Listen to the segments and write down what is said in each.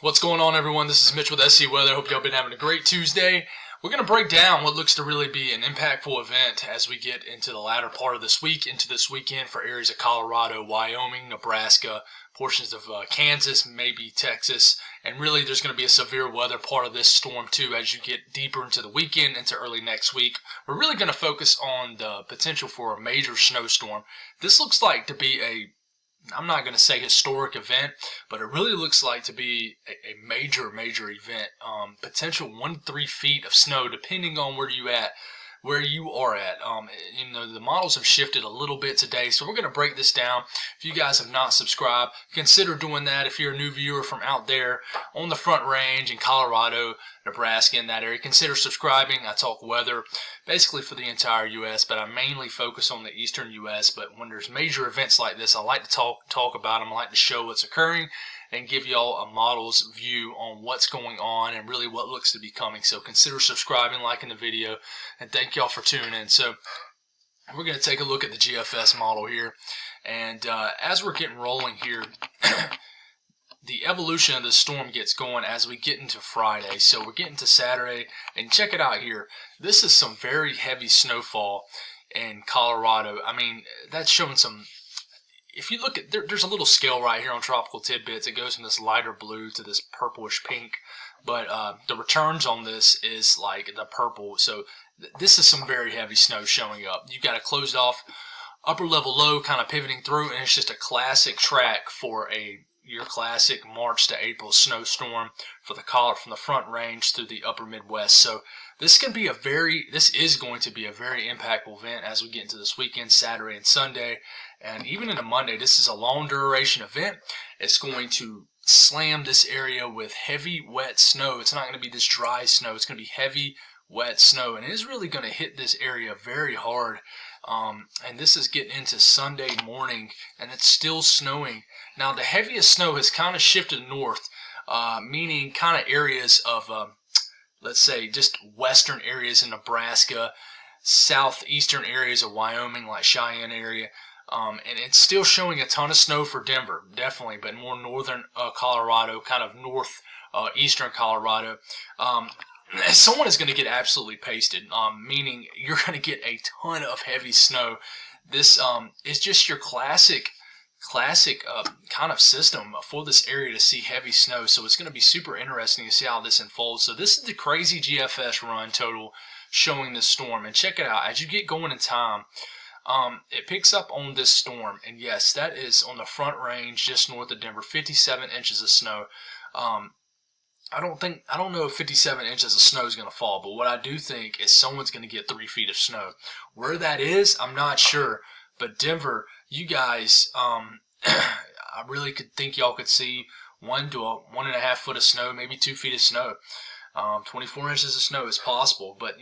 What's going on, everyone? This is Mitch with SC Weather. Hope y'all been having a great Tuesday. We're going to break down what looks to really be an impactful event as we get into the latter part of this week, into this weekend for areas of Colorado, Wyoming, Nebraska, portions of Kansas, maybe Texas, and really there's going to be a severe weather part of this storm too as you get deeper into the weekend, into early next week. We're really going to focus on the potential for a major snowstorm. This looks like to be I'm not going to say historic event, but it really looks like to be a major event. Potential 1 to 3 feet of snow, depending on where you are at. The models have shifted a little bit today, so we're going to break this down. If you guys have not subscribed, consider doing that. If you're a new viewer from out there on the Front Range in Colorado, Nebraska, in that area, consider subscribing. I talk weather basically for the entire U.S., but I mainly focus on the eastern U.S. But when there's major events like this, I like to talk about them. I like to show what's occurring and give y'all a model's view on what's going on and really what looks to be coming. So consider subscribing, liking the video, and thank y'all for tuning in. So we're going to take a look at the GFS model here. And as we're getting rolling here, the evolution of the storm gets going as we get into Friday. So we're getting to Saturday, and check it out here. This is some very heavy snowfall in Colorado. I mean, that's showing some. If you look at, there's a little scale right here on Tropical Tidbits. It goes from this lighter blue to this purplish pink, but the returns on this is like the purple. So this is some very heavy snow showing up. You've got a closed off upper level low kind of pivoting through, and it's just a classic track for your classic March to April snowstorm from the Front Range through the upper Midwest. So this is going to be a very impactful event as we get into this weekend, Saturday and Sunday, and even into Monday. This is a long duration event. It's going to slam this area with heavy, wet snow. It's not going to be this dry snow. It's going to be heavy, wet snow, and it is really going to hit this area very hard. And this is getting into Sunday morning, and it's still snowing. Now, the heaviest snow has kind of shifted north, meaning kind of areas of, let's say, just western areas in Nebraska, southeastern areas of Wyoming, like Cheyenne area. And it's still showing a ton of snow for Denver, definitely, but more northern Colorado, kind of northeastern Colorado. Someone is going to get absolutely pasted, meaning you're going to get a ton of heavy snow. This is just your classic kind of system for this area to see heavy snow. So it's going to be super interesting to see how this unfolds. So this is the crazy GFS run total showing this storm. And check it out. As you get going in time, it picks up on this storm. And yes, that is on the Front Range just north of Denver, 57 inches of snow. I don't know if 57 inches of snow is going to fall, but what I do think is someone's going to get 3 feet of snow. Where that is, I'm not sure. But Denver, you guys, I really could think y'all could see 1 to 1.5 foot of snow, maybe 2 feet of snow. 24 inches of snow is possible, but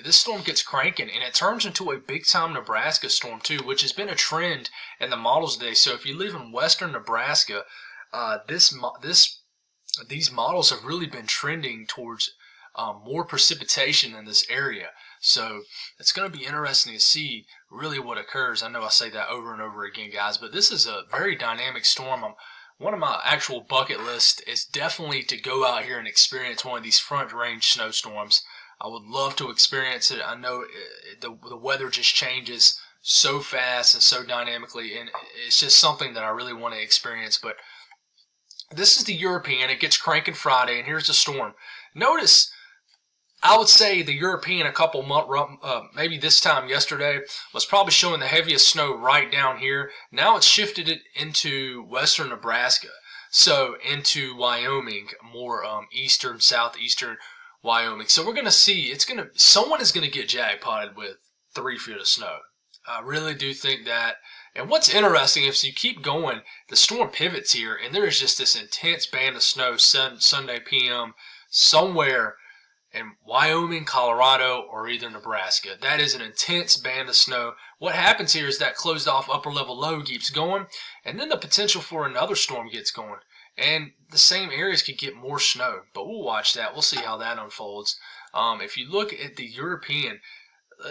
this storm gets cranking, and it turns into a big-time Nebraska storm too, which has been a trend in the models today. So if you live in western Nebraska, these models have really been trending towards more precipitation in this area. So it's going to be interesting to see really what occurs. I know I say that over and over again, guys, but this is a very dynamic storm. One of my actual bucket list is definitely to go out here and experience one of these Front Range snowstorms. I would love to experience it. I know the weather just changes so fast and so dynamically, and it's just something that I really want to experience. But this is the European. It gets cranking Friday, and here's the storm. Notice, I would say the European maybe this time yesterday was probably showing the heaviest snow right down here. Now it's shifted it into western Nebraska, so into Wyoming, more eastern, southeastern Wyoming. So we're going to see, someone is going to get jackpotted with 3 feet of snow. I really do think that. And what's interesting is you keep going, the storm pivots here, and there is just this intense band of snow Sunday p.m. somewhere in Wyoming, Colorado, or either Nebraska. That is an intense band of snow. What happens here is that closed off upper level low keeps going, and then the potential for another storm gets going. And the same areas could get more snow, but we'll watch that. We'll see how that unfolds. If you look at the European,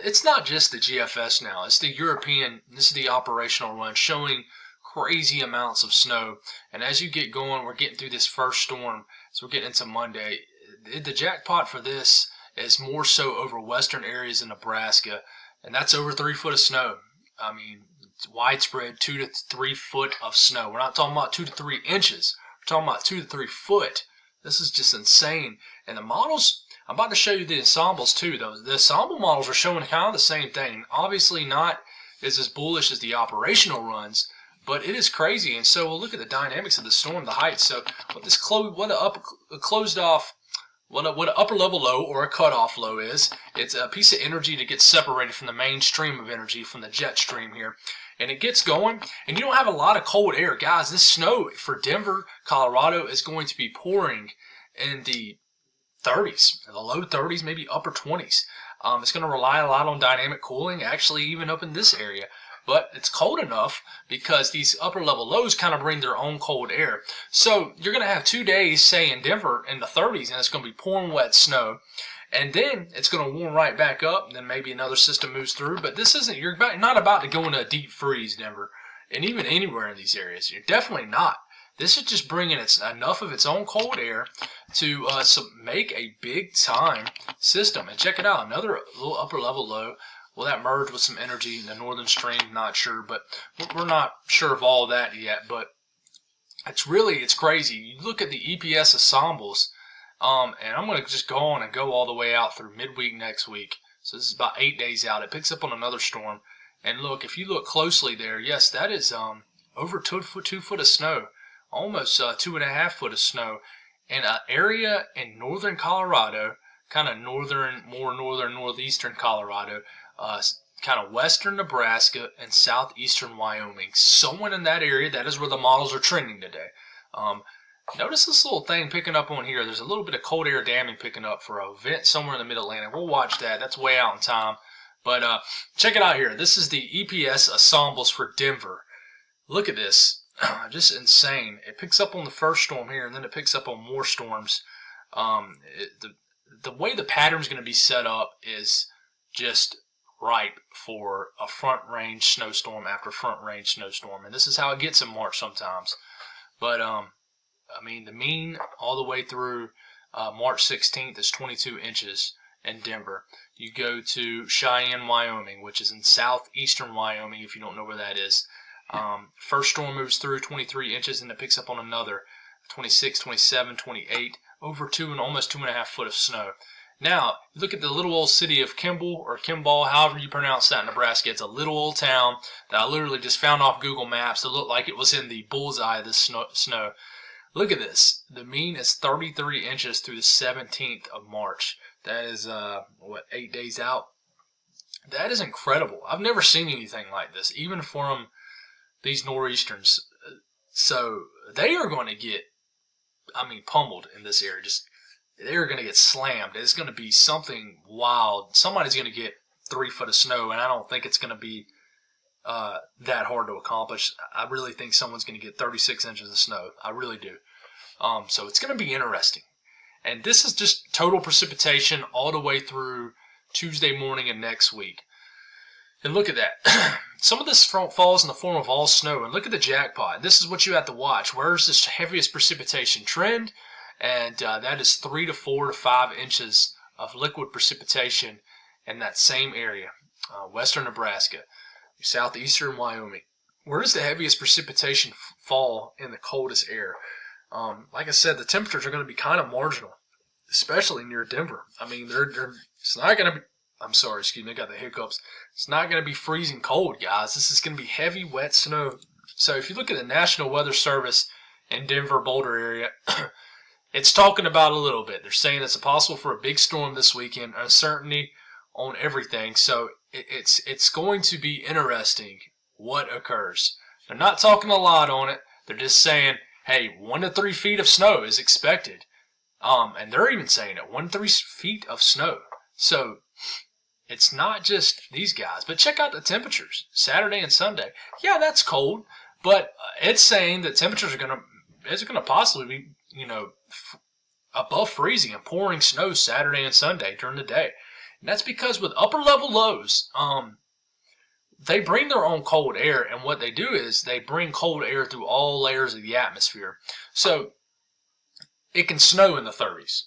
it's not just the GFS now. It's the European. This is the operational run showing crazy amounts of snow. And as you get going, we're getting through this first storm. So we're getting into Monday. The jackpot for this is more so over western areas in Nebraska, and that's over 3 foot of snow. I mean, it's widespread 2 to 3 foot of snow. We're not talking about 2 to 3 inches. We're talking about 2 to 3 foot. This is just insane. And the models, I'm about to show you the ensembles too, though. The ensemble models are showing kind of the same thing. Obviously not as bullish as the operational runs, but it is crazy. And so we'll look at the dynamics of the storm, the heights. So what an upper level low or a cutoff low is, it's a piece of energy that gets separated from the main stream of energy, from the jet stream here. And it gets going, and you don't have a lot of cold air. Guys, this snow for Denver, Colorado is going to be pouring in the 30s, the low 30s, maybe upper 20s. It's going to rely a lot on dynamic cooling, actually even up in this area. But it's cold enough because these upper level lows kind of bring their own cold air. So you're going to have 2 days, say in Denver, in the 30s, and it's going to be pouring wet snow. And then it's going to warm right back up, and then maybe another system moves through. But this isn't, you're not about to go into a deep freeze, Denver, and even anywhere in these areas. You're definitely not. This is just bringing enough of its own cold air to make a big time system. And check it out, another little upper level low. Will that merge with some energy in the northern stream? Not sure, but we're not sure of all that yet. But it's crazy. You look at the EPS ensembles, and I'm going to just go on and go all the way out through midweek next week. So this is about 8 days out. It picks up on another storm. And look, if you look closely there, yes, that is over 2 foot of snow, almost 2.5 foot of snow in an area in northern Colorado, kind of northeastern Colorado, kind of western Nebraska, and southeastern Wyoming. Somewhere in that area, that is where the models are trending today. Notice this little thing picking up on here. There's a little bit of cold air damming picking up for a vent somewhere in the mid-Atlantic. We'll watch that. That's way out in time. But check it out here. This is the EPS ensembles for Denver. Look at this. Just insane. It picks up on the first storm here, and then it picks up on more storms. The way the pattern's going to be set up is just ripe for a front range snowstorm after front range snowstorm. And this is how it gets in March sometimes. But I mean, the mean all the way through March 16th is 22 inches in Denver. You go to Cheyenne, Wyoming, which is in southeastern Wyoming, if you don't know where that is. First storm moves through 23 inches, and it picks up on another 26, 27, 28, over 2 and almost 2.5 foot of snow. Now, look at the little old city of Kimball, or Kimball, however you pronounce that in Nebraska. It's a little old town that I literally just found off Google Maps. It looked like it was in the bullseye of this snow. Look at this. The mean is 33 inches through the 17th of March. That is, 8 days out? That is incredible. I've never seen anything like this, even from these nor'easterns. So they are going to get, pummeled in this area. They're going to get slammed. It's going to be something wild. Somebody's going to get 3 foot of snow, and I don't think it's going to be that hard to accomplish. I really think someone's going to get 36 inches of snow. I really do. So it's going to be interesting. And this is just total precipitation all the way through Tuesday morning and next week. And look at that. Some of this falls in the form of all snow. And look at the jackpot. This is what you have to watch. Where's this heaviest precipitation trend? And that is 3 to 4 to 5 inches of liquid precipitation in that same area. Western Nebraska, southeastern Wyoming. Where does the heaviest precipitation fall in the coldest air? Like I said, the temperatures are going to be kind of marginal, especially near Denver. It's not going to be, I got the hiccups. It's not going to be freezing cold, guys. This is going to be heavy, wet snow. So if you look at the National Weather Service in Denver, Boulder area, it's talking about a little bit. They're saying it's possible for a big storm this weekend, uncertainty on everything. So it's going to be interesting what occurs. They're not talking a lot on it. They're just saying, hey, 1 to 3 feet of snow is expected. And they're even saying it, 1 to 3 feet of snow. So it's not just these guys. But check out the temperatures, Saturday and Sunday. Yeah, that's cold, but it's saying that temperatures are going to possibly be, above freezing and pouring snow Saturday and Sunday during the day. And that's because with upper level lows, they bring their own cold air, and what they do is they bring cold air through all layers of the atmosphere. So it can snow in the 30s.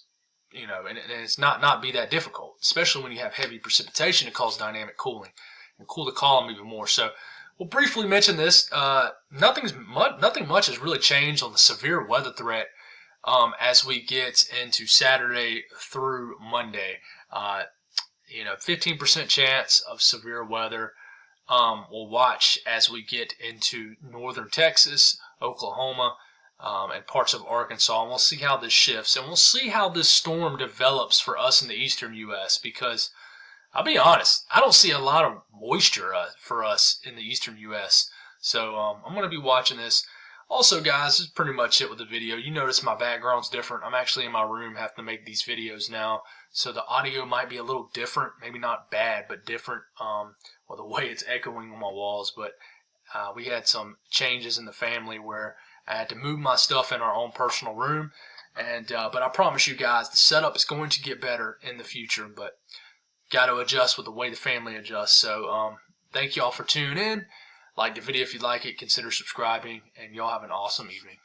And it's not be that difficult, especially when you have heavy precipitation to cause dynamic cooling and cool the column even more. So we'll briefly mention this. Nothing much has really changed on the severe weather threat as we get into Saturday through Monday. 15% chance of severe weather. We'll watch as we get into northern Texas, Oklahoma, and parts of Arkansas, and we'll see how this shifts, and we'll see how this storm develops for us in the eastern U.S., because I'll be honest, I don't see a lot of moisture for us in the eastern U.S., so I'm going to be watching this. Also, guys, this is pretty much it with the video. You notice my background's different. I'm actually in my room, having to make these videos now, so the audio might be a little different, maybe not bad, but different, the way it's echoing on my walls, but we had some changes in the family where I had to move my stuff in our own personal room, but I promise you guys, the setup is going to get better in the future, but got to adjust with the way the family adjusts. So thank you all for tuning in. Like the video if you like it, consider subscribing, and y'all have an awesome evening.